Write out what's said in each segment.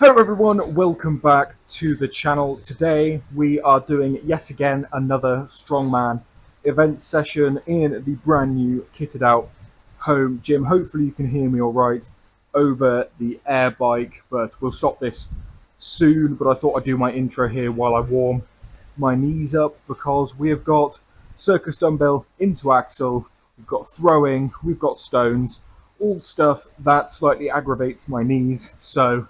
Hello everyone, welcome back to the channel. Today we are doing yet again another Strongman event session in the brand new kitted out home gym. Hopefully you can hear me alright over the air bike, but we'll stop this soon. But I thought I'd do my intro here while I warm my knees up, because we have got circus dumbbell into axle, we've got throwing, we've got stones, all stuff that slightly aggravates my knees. So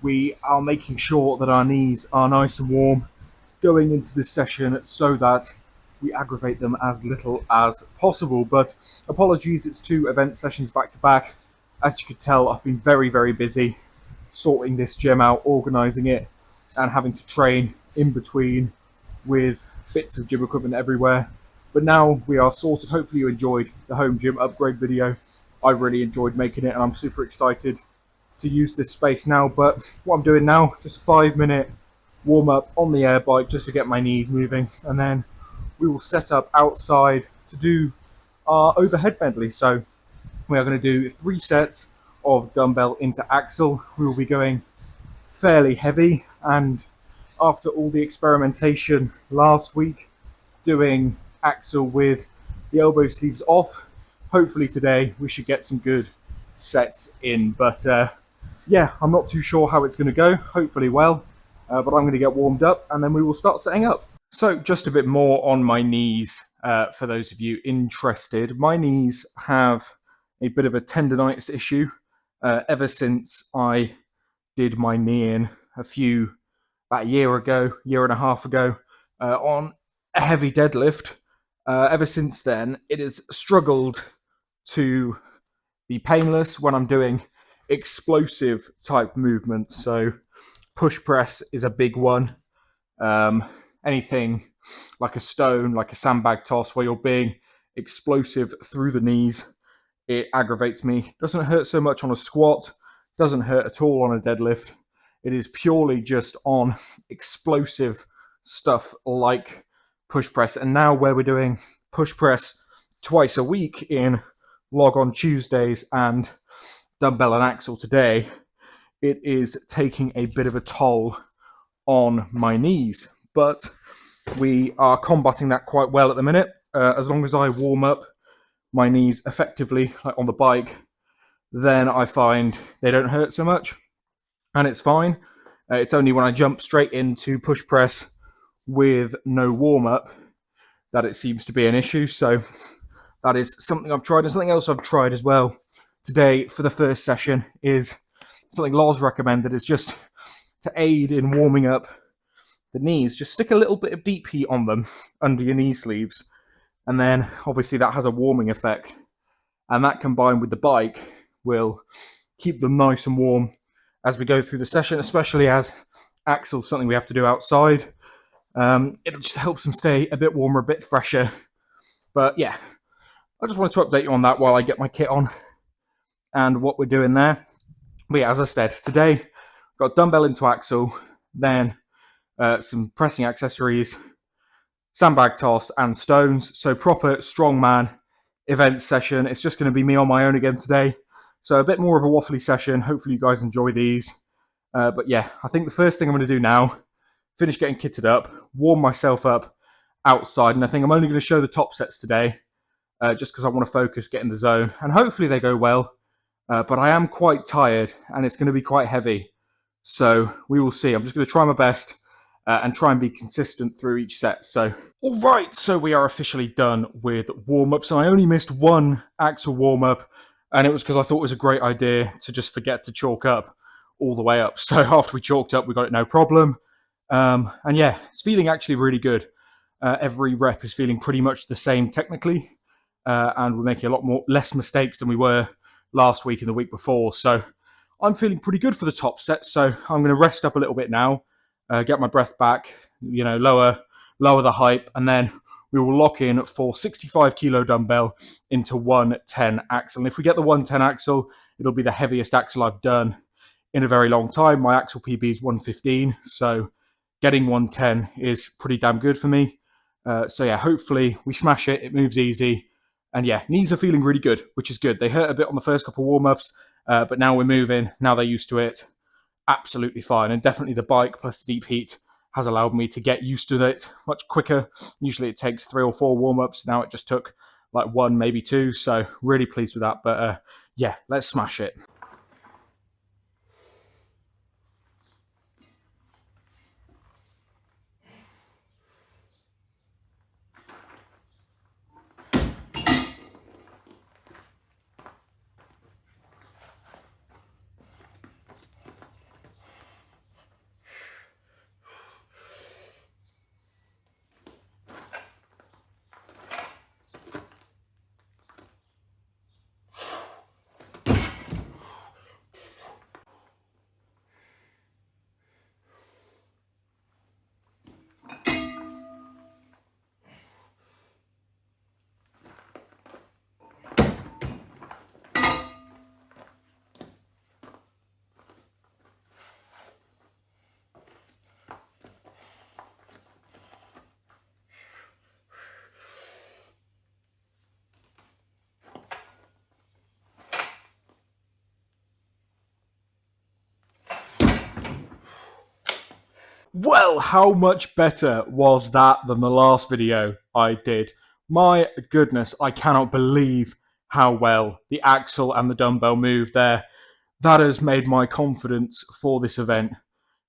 we are making sure that our knees are nice and warm going into this session so that we aggravate them as little as possible. But apologies, it's two event sessions back to back. As you could tell, I've been very busy sorting this gym out, organising it, and having to train in between with bits of gym equipment everywhere. But now we are sorted. Hopefully you enjoyed the home gym upgrade video. I really enjoyed making it and I'm super excited to use this space now. But what I'm doing now, just a 5-minute warm up on the air bike just to get my knees moving, and then we will set up outside to do our overhead medley. So we are going to do 3 sets of dumbbell into axle. We will be going fairly heavy, and after all the experimentation last week doing axle with the elbow sleeves off, hopefully today we should get some good sets in. But yeah, I'm not too sure how it's going to go. Hopefully well, but I'm going to get warmed up and then we will start setting up. So just a bit more on my knees for those of you interested. My knees have a bit of a tendonitis issue ever since I did my knee in about a year and a half ago, on a heavy deadlift. Ever since then, it has struggled to be painless when I'm doing explosive type movements. So push press is a big one. Anything like a stone, like a sandbag toss, where you're being explosive through the knees, it aggravates me. Doesn't hurt so much on a squat, doesn't hurt at all on a deadlift. It is purely just on explosive stuff like push press. And now where we're doing push press twice a week in log on Tuesdays and dumbbell and axle today, it is taking a bit of a toll on my knees. But we are combating that quite well at the minute. As long as I warm up my knees effectively, like on the bike, then I find they don't hurt so much, and it's fine. It's only when I jump straight into push press with no warm up that it seems to be an issue. So that is something I've tried. And something else I've tried as well today for the first session is something Lars recommended. Is just to aid in warming up the knees, just stick a little bit of deep heat on them under your knee sleeves, and then obviously that has a warming effect, and that combined with the bike will keep them nice and warm as we go through the session, especially as axle's something we have to do outside. It just helps them stay a bit warmer, a bit fresher. But yeah, I just wanted to update you on that while I get my kit on and what we're doing there. But yeah, as I said, today got dumbbell into axle, then some pressing accessories, sandbag toss, and stones. So proper strongman event session. It's just going to be me on my own again today. So a bit more of a waffly session. Hopefully you guys enjoy these. But yeah, I think the first thing I'm going to do now, finish getting kitted up, warm myself up outside. And I think I'm only going to show the top sets today, just because I want to focus, get in the zone. And hopefully they go well. But I am quite tired and it's going to be quite heavy. So we will see. I'm just going to try my best and try and be consistent through each set. So, all right, so we are officially done with warm-ups. And I only missed one axle warm-up, and it was because I thought it was a great idea to just forget to chalk up all the way up. So after we chalked up, we got it no problem. And yeah, it's feeling actually really good. Every rep is feeling pretty much the same technically, and we're making a lot less mistakes than we were last week and the week before. So I'm feeling pretty good for the top set. So I'm going to rest up a little bit now, get my breath back, lower the hype, and then we will lock in for 65 kilo dumbbell into 110 axle. And if we get the 110 axle, it'll be the heaviest axle I've done in a very long time. My axle PB is 115, so getting 110 is pretty damn good for me. So yeah, hopefully we smash it. It moves easy. And yeah, knees are feeling really good, which is good. They hurt a bit on the first couple warm-ups, but now we're moving. Now they're used to it. absolutely fine. And definitely the bike plus the deep heat has allowed me to get used to it much quicker. Usually it takes 3 or 4 warm-ups. Now it just took like 1, maybe 2. So really pleased with that. But yeah, let's smash it. Well, how much better was that than the last video I did? My goodness, I cannot believe how well the axle and the dumbbell moved there. That has made my confidence for this event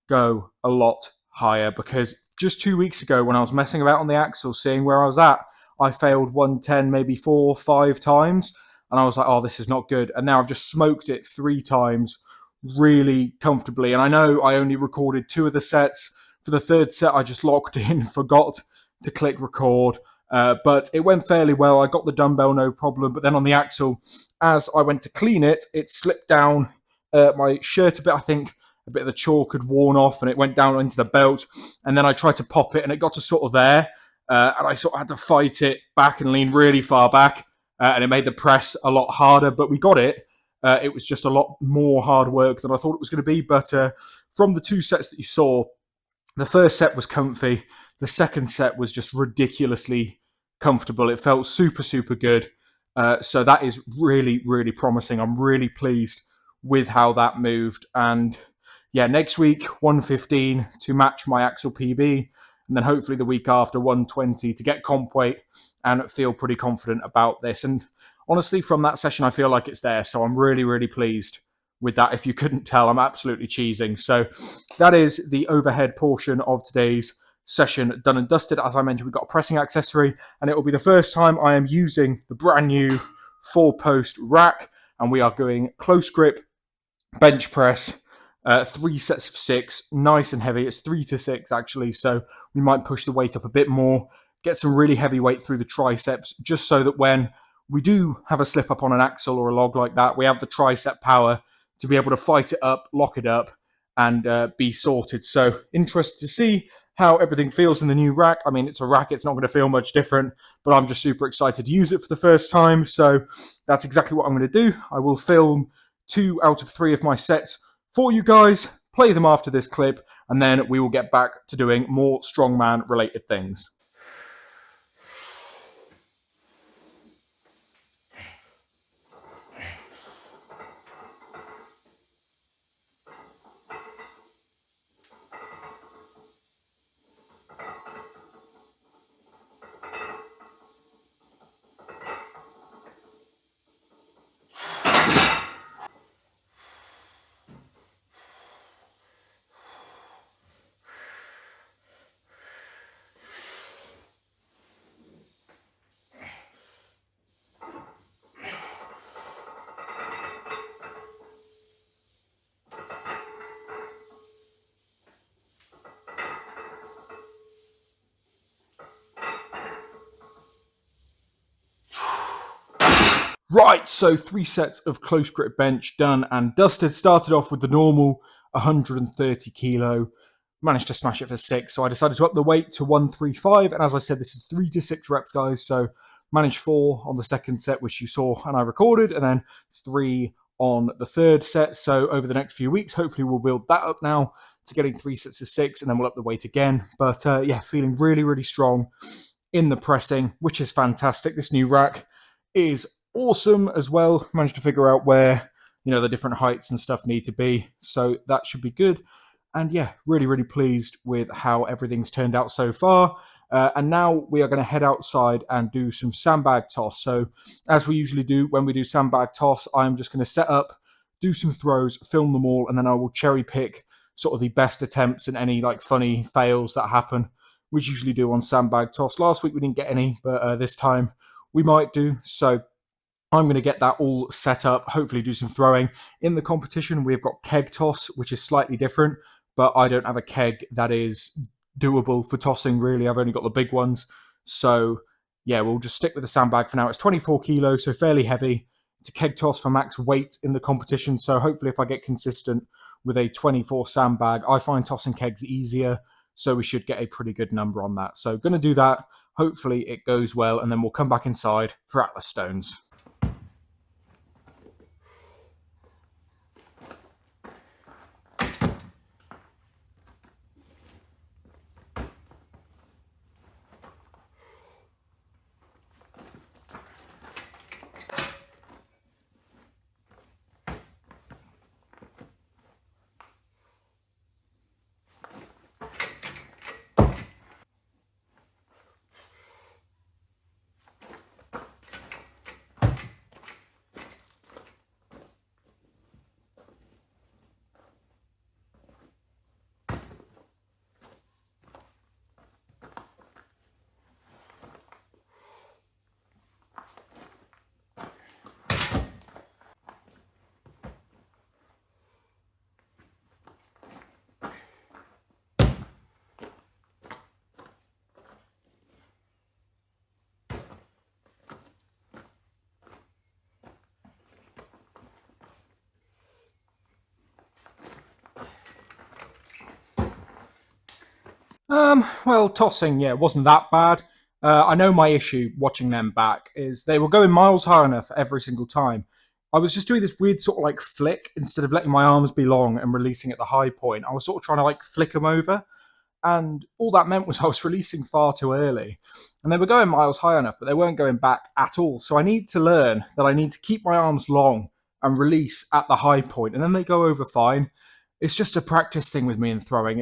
go a lot higher, because just 2 weeks ago when I was messing about on the axle, seeing where I was at, I failed 110 maybe 4 or 5 times, and I was like, oh, this is not good. And now I've just smoked it 3 times really comfortably. And I know I only recorded 2 of the sets. For the 3rd set, I just locked in, forgot to click record. But it went fairly well. I got the dumbbell no problem. But then on the axle, as I went to clean it, it slipped down my shirt a bit. I think a bit of the chalk had worn off and it went down into the belt. And then I tried to pop it and it got to sort of there. And I sort of had to fight it back and lean really far back. And it made the press a lot harder. But we got it. It was just a lot more hard work than I thought it was going to be. But from the 2 sets that you saw, the first set was comfy. The second set was just ridiculously comfortable. It felt super, super good. So that is really, really promising. I'm really pleased with how that moved. And yeah, next week, 115 to match my axle PB. And then hopefully the week after, 120 to get comp weight and feel pretty confident about this. And honestly, from that session, I feel like it's there. So I'm really, really pleased with that. If you couldn't tell, I'm absolutely cheesing. So that is the overhead portion of today's session done and dusted. As I mentioned, we've got a pressing accessory, and it will be the first time I am using the brand new 4-post rack, and we are going close grip bench press, 3 sets of 6, nice and heavy. It's 3 to 6 actually, so we might push the weight up a bit more, get some really heavy weight through the triceps, just so that when we do have a slip up on an axle or a log like that, we have the tricep power to be able to fight it up, lock it up, and be sorted. So interested to see how everything feels in the new rack. I mean, it's a rack, it's not going to feel much different, but I'm just super excited to use it for the first time. So that's exactly what I'm going to do. I will film 2 out of 3 of my sets for you guys, play them after this clip, and then we will get back to doing more strongman related things. Right, so 3 sets of close grip bench done and dusted. Started off with the normal 130 kilo. Managed to smash it for 6, so I decided to up the weight to 135. And as I said, this is 3 to 6 reps, guys. So managed 4 on the second set, which you saw and I recorded, and then 3 on the third set. So over the next few weeks, hopefully we'll build that up now to getting 3 sets of 6, and then we'll up the weight again. But yeah, feeling really, really strong in the pressing, which is fantastic. This new rack is awesome as well. Managed to figure out where the different heights and stuff need to be. So that should be good. And yeah, really, really pleased with how everything's turned out so far. And now we are going to head outside and do some sandbag toss. So as we usually do when we do sandbag toss, I'm just going to set up, do some throws, film them all, and then I will cherry pick sort of the best attempts and any like funny fails that happen, which usually do on sandbag toss. Last week we didn't get any, but this time we might do. So I'm going to get that all set up, hopefully do some throwing. In the competition, we've got keg toss, which is slightly different, but I don't have a keg that is doable for tossing, really. I've only got the big ones. So, yeah, we'll just stick with the sandbag for now. It's 24 kilos, so fairly heavy. It's a keg toss for max weight in the competition, so hopefully if I get consistent with a 24 sandbag, I find tossing kegs easier, so we should get a pretty good number on that. So, going to do that. Hopefully it goes well, and then we'll come back inside for Atlas Stones. Well, tossing, yeah, it wasn't that bad. I know my issue watching them back is they were going miles high enough every single time. I was just doing this weird sort of like flick instead of letting my arms be long and releasing at the high point. I was sort of trying to like flick them over. And all that meant was I was releasing far too early. And they were going miles high enough, but they weren't going back at all. So I need to learn that I need to keep my arms long and release at the high point, and then they go over fine. It's just a practice thing with me in throwing.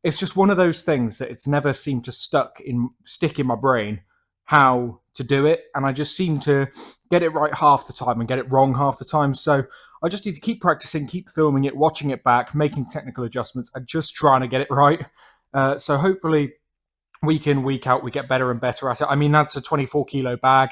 It's just one of those things that it's never seemed to stick in my brain how to do it, and I just seem to get it right half the time and get it wrong half the time. So I just need to keep practicing, keep filming it, watching it back, making technical adjustments, and just trying to get it right. So hopefully, week in, week out, we get better and better at it. I mean, that's a 24 kilo bag.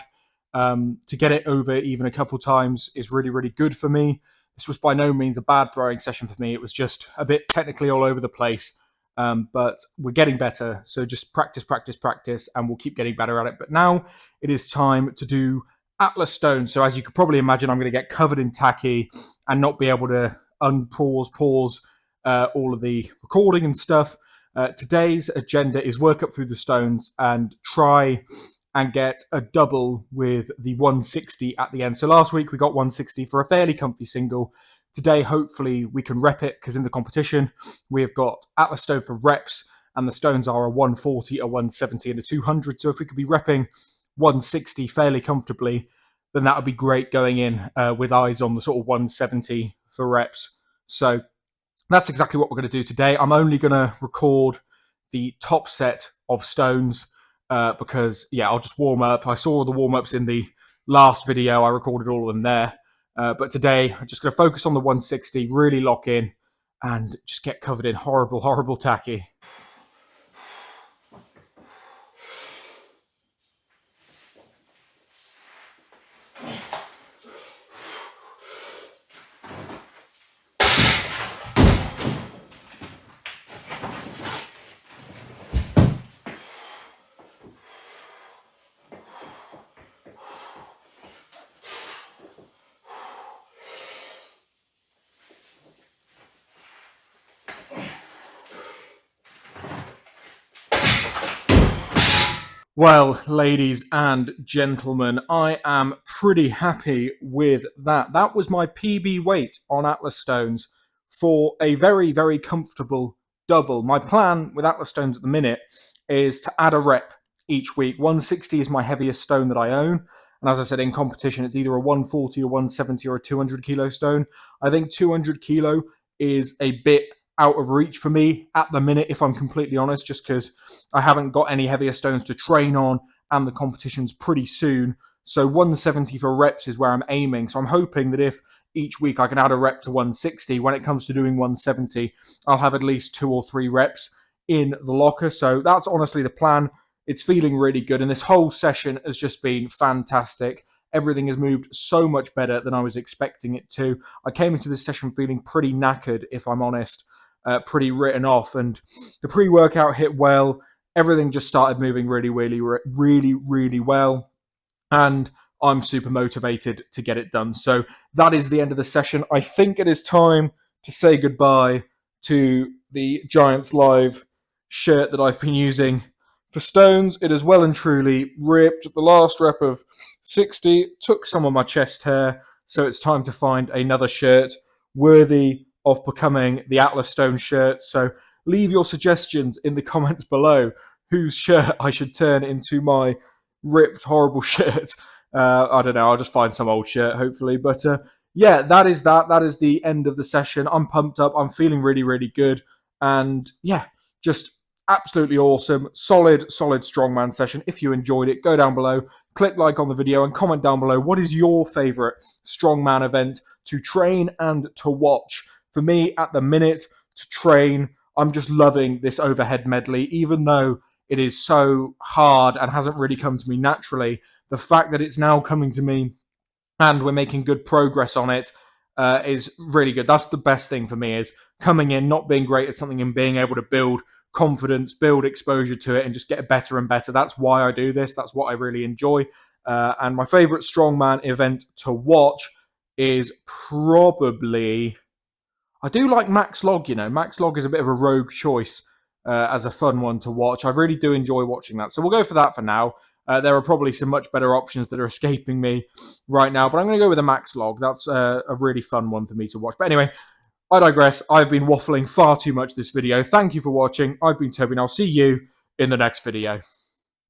To get it over even a couple times is really, really good for me. This was by no means a bad throwing session for me. It was just a bit technically all over the place. But we're getting better. So just practice, practice, practice, and we'll keep getting better at it. But now it is time to do Atlas Stones. So as you could probably imagine, I'm going to get covered in tacky and not be able to pause all of the recording and stuff. Today's agenda is work up through the stones and try and get a double with the 160 at the end. So last week we got 160 for a fairly comfy single. Today, hopefully, we can rep it because in the competition, we've got Atlas Stone for reps, and the stones are a 140, a 170, and a 200. So if we could be repping 160 fairly comfortably, then that would be great going in with eyes on the sort of 170 for reps. So that's exactly what we're going to do today. I'm only going to record the top set of stones because, yeah, I'll just warm up. I saw the warm-ups in the last video. I recorded all of them there. But today, I'm just going to focus on the 160, really lock in, and just get covered in horrible, horrible tacky. Well, ladies and gentlemen, I am pretty happy with that. That was my PB weight on Atlas Stones for a very, very comfortable double. My plan with Atlas Stones at the minute is to add a rep each week. 160 is my heaviest stone that I own, And as I said, in competition, it's either a 140 or 170 or a 200 kilo stone. I think 200 kilo is a bit out of reach for me at the minute, if I'm completely honest, just because I haven't got any heavier stones to train on and the competition's pretty soon. So 170 for reps is where I'm aiming. So I'm hoping that if each week I can add a rep to 160, when it comes to doing 170, I'll have at least 2 or 3 reps in the locker. So that's honestly the plan. It's feeling really good. And this whole session has just been fantastic. Everything has moved so much better than I was expecting it to. I came into this session feeling pretty knackered, if I'm honest, pretty written off. And the pre-workout hit well. Everything just started moving really, really well. And I'm super motivated to get it done. So that is the end of the session. I think it is time to say goodbye to the Giants Live shirt that I've been using for stones. It is well and truly ripped. The last rep of 60 took some of my chest hair, so it's time to find another shirt worthy of becoming the Atlas Stone shirt. So leave your suggestions in the comments below whose shirt I should turn into my ripped, horrible shirt. I don't know. I'll just find some old shirt, hopefully. But yeah, that is that. That is the end of the session. I'm pumped up. I'm feeling really, really good. And yeah, just absolutely awesome. Solid strongman session. If you enjoyed it, go down below, click like on the video, and comment down below what is your favorite strongman event to train and to watch. For me, at the minute, to train, I'm just loving this overhead medley, even though it is so hard and hasn't really come to me naturally. The fact that it's now coming to me and we're making good progress on it is really good. That's the best thing for me, is coming in, not being great at something and being able to build confidence, build exposure to it, and just get better and better. That's why I do this. That's what I really enjoy. And my favorite strongman event to watch is probably... I do like Max Log, Max Log is a bit of a rogue choice as a fun one to watch. I really do enjoy watching that. So we'll go for that for now. There are probably some much better options that are escaping me right now, but I'm going to go with a Max Log. That's a really fun one for me to watch. But anyway, I digress. I've been waffling far too much this video. Thank you for watching. I've been Toby, and I'll see you in the next video.